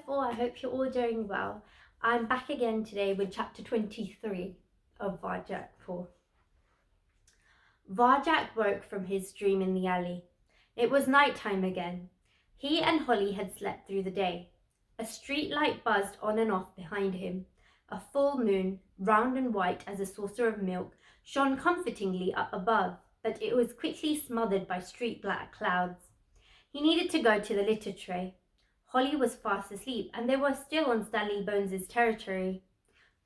Wonderful, I hope you're all doing well. I'm back again today with chapter 23 of Varjak Paw. Varjak woke from his dream in the alley. It was night time again. He and Holly had slept through the day. A street light buzzed on and off behind him. A full moon, round and white as a saucer of milk, shone comfortingly up above, but it was quickly smothered by street black clouds. He needed to go to the litter tray. Holly was fast asleep, and they were still on Stanley Bones's territory.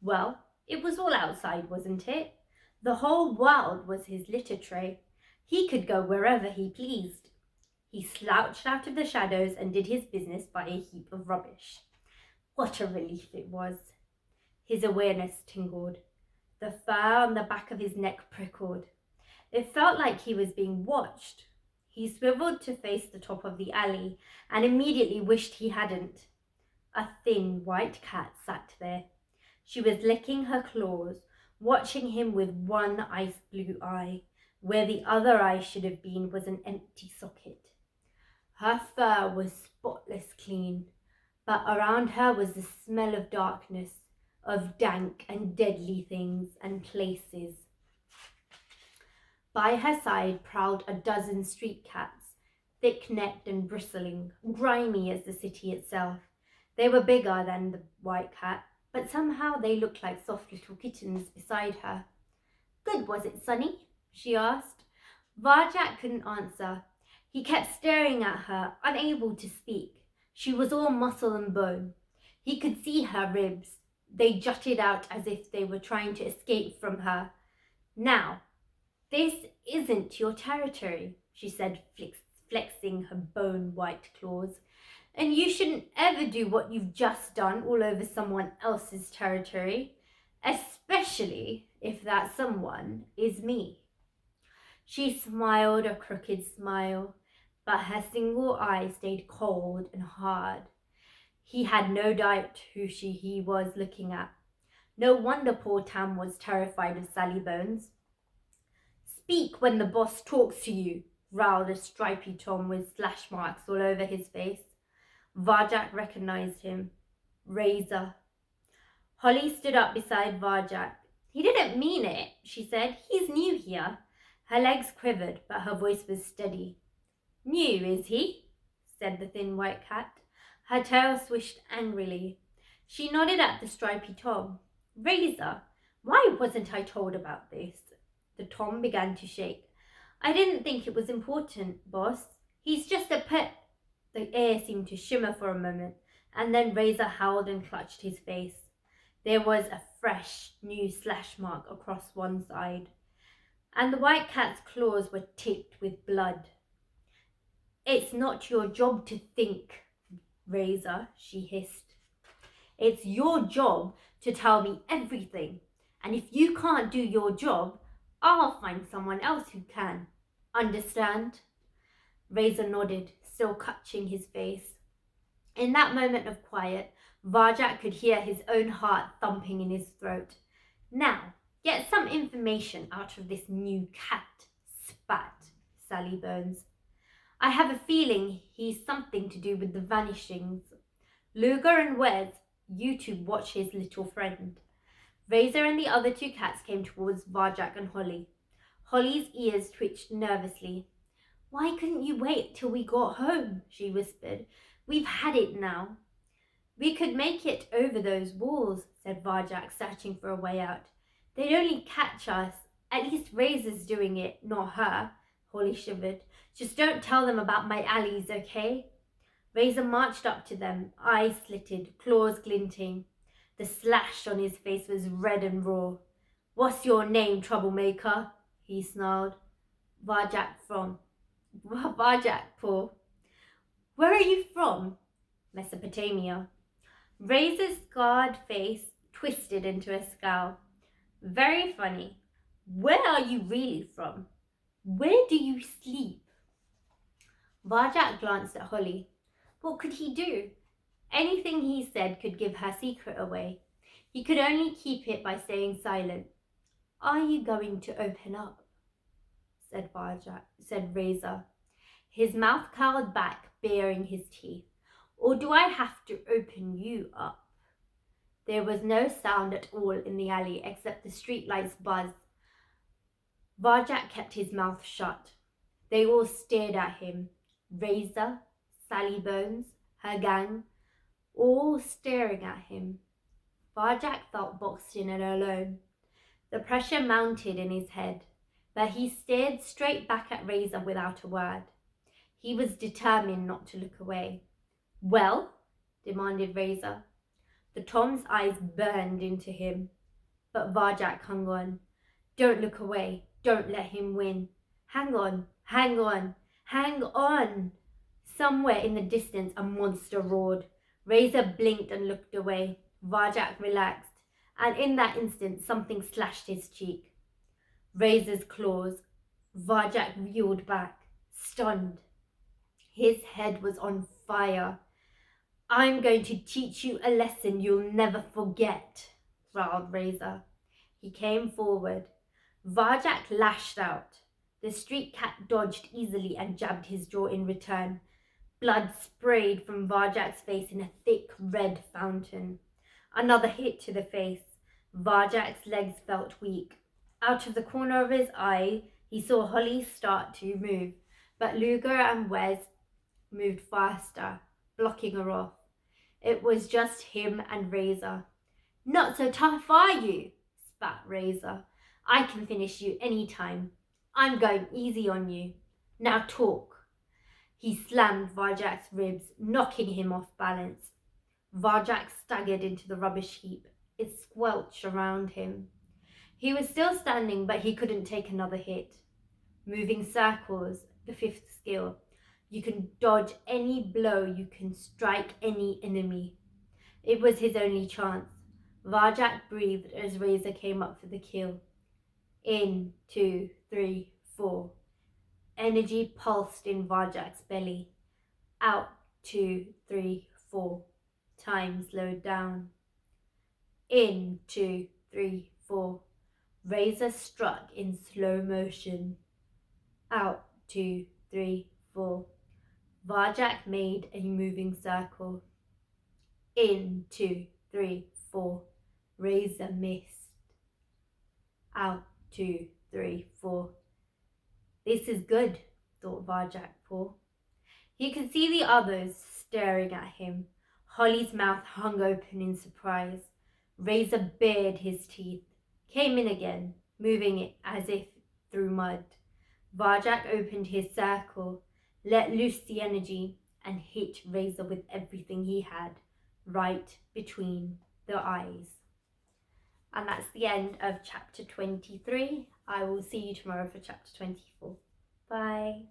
Well, it was all outside, wasn't it? The whole world was his litter tray. He could go wherever he pleased. He slouched out of the shadows and did his business by a heap of rubbish. What a relief it was. His awareness tingled. The fur on the back of his neck prickled. It felt like he was being watched. He swiveled to face the top of the alley and immediately wished he hadn't. A thin white cat sat there. She was licking her claws, watching him with one ice blue eye. Where the other eye should have been was an empty socket. Her fur was spotless clean, but around her was the smell of darkness, of dank and deadly things and places. By her side prowled a dozen street cats, thick-necked and bristling, grimy as the city itself. They were bigger than the white cat, but somehow they looked like soft little kittens beside her. "Good, was it, Sonny?" she asked. Varjak couldn't answer. He kept staring at her, unable to speak. She was all muscle and bone. He could see her ribs. They jutted out as if they were trying to escape from her. "Now, this isn't your territory," she said, flexing her bone-white claws. "And you shouldn't ever do what you've just done all over someone else's territory, especially if that someone is me." She smiled a crooked smile, but her single eye stayed cold and hard. He had no doubt who he was looking at. No wonder poor Tam was terrified of Sally Bones. "Speak when the boss talks to you," growled a stripy Tom with slash marks all over his face. Varjak recognized him. Razor. Holly stood up beside Varjak. "He didn't mean it," she said. "He's new here." Her legs quivered, but her voice was steady. "New, is he?" said the thin white cat. Her tail swished angrily. She nodded at the stripy Tom. "Razor, why wasn't I told about this?" The Tom began to shake. "I didn't think it was important, boss. He's just a pet." The air seemed to shimmer for a moment, and then Razor howled and clutched his face. There was a fresh, new slash mark across one side, and the white cat's claws were tipped with blood. "It's not your job to think, Razor," she hissed. "It's your job to tell me everything, and if you can't do your job, I'll find someone else who can. Understand?" Razor nodded, still clutching his face. In that moment of quiet, Varjak could hear his own heart thumping in his throat. "Now, get some information out of this new cat," spat Sally Bones. "I have a feeling he's something to do with the vanishings. Luger and Wes, you two watch his little friend." Razor and the other two cats came towards Varjak and Holly. Holly's ears twitched nervously. "Why couldn't you wait till we got home?" she whispered. "We've had it now." "We could make it over those walls," said Varjak, searching for a way out. "They'd only catch us. At least Razor's doing it, not her." Holly shivered. "Just don't tell them about my alleys, okay?" Razor marched up to them, eyes slitted, claws glinting. The slash on his face was red and raw. "What's your name, troublemaker?" he snarled. Varjak Paw. "Where are you from?" "Mesopotamia." Razor's scarred face twisted into a scowl. "Very funny. Where are you really from? Where do you sleep?" Varjak glanced at Holly. What could he do? Anything he said could give her secret away. He could only keep it by staying silent. "Are you going to open up?" said Razor. His mouth curled back, baring his teeth. Or do I have to open you up? There was no sound at all in the alley except the streetlight's buzz. Varjak kept his mouth shut. They all stared at him. Razor, Sally Bones, her gang, all staring at him. Varjak felt boxed in and alone. The pressure mounted in his head, but he stared straight back at Razor without a word. He was determined not to look away. Well? Demanded Razor. The Tom's eyes burned into him, but Varjak hung on. Don't look away. Don't let him win. Hang on, hang on, hang on. Somewhere in the distance a monster roared. Razor blinked and looked away. Varjak relaxed, and in that instant something slashed his cheek. Razor's claws. Varjak reeled back, stunned. His head was on fire. I'm going to teach you a lesson you'll never forget, growled Razor. He came forward. Varjak lashed out. The street cat dodged easily and jabbed his jaw in return. Blood sprayed from Varjak's face in a thick red fountain. Another hit to the face. Varjak's legs felt weak. Out of the corner of his eye, he saw Holly start to move, but Luger and Wes moved faster, blocking her off. It was just him and Razor. Not so tough, are you? Spat Razor. I can finish you any time. I'm going easy on you. Now talk. He slammed Varjak's ribs, knocking him off balance. Varjak staggered into the rubbish heap. It squelched around him. He was still standing, but he couldn't take another hit. Moving circles, the fifth skill. You can dodge any blow, you can strike any enemy. It was his only chance. Varjak breathed as Razor came up for the kill. In, 2, 3, 4. Energy pulsed in Varjak's belly. Out, 2, 3, 4. Time slowed down. In, 2, 3, 4. Razor struck in slow motion. Out, 2, 3, 4. Varjak made a moving circle. In, 2, 3, 4. Razor missed. Out, 2, 3, 4. This is good, thought Varjak Paw. He could see the others staring at him. Holly's mouth hung open in surprise. Razor bared his teeth, came in again, moving it as if through mud. Varjak opened his circle, let loose the energy, and hit Razor with everything he had, right between the eyes. And that's the end of chapter 23. I will see you tomorrow for chapter 24. Bye.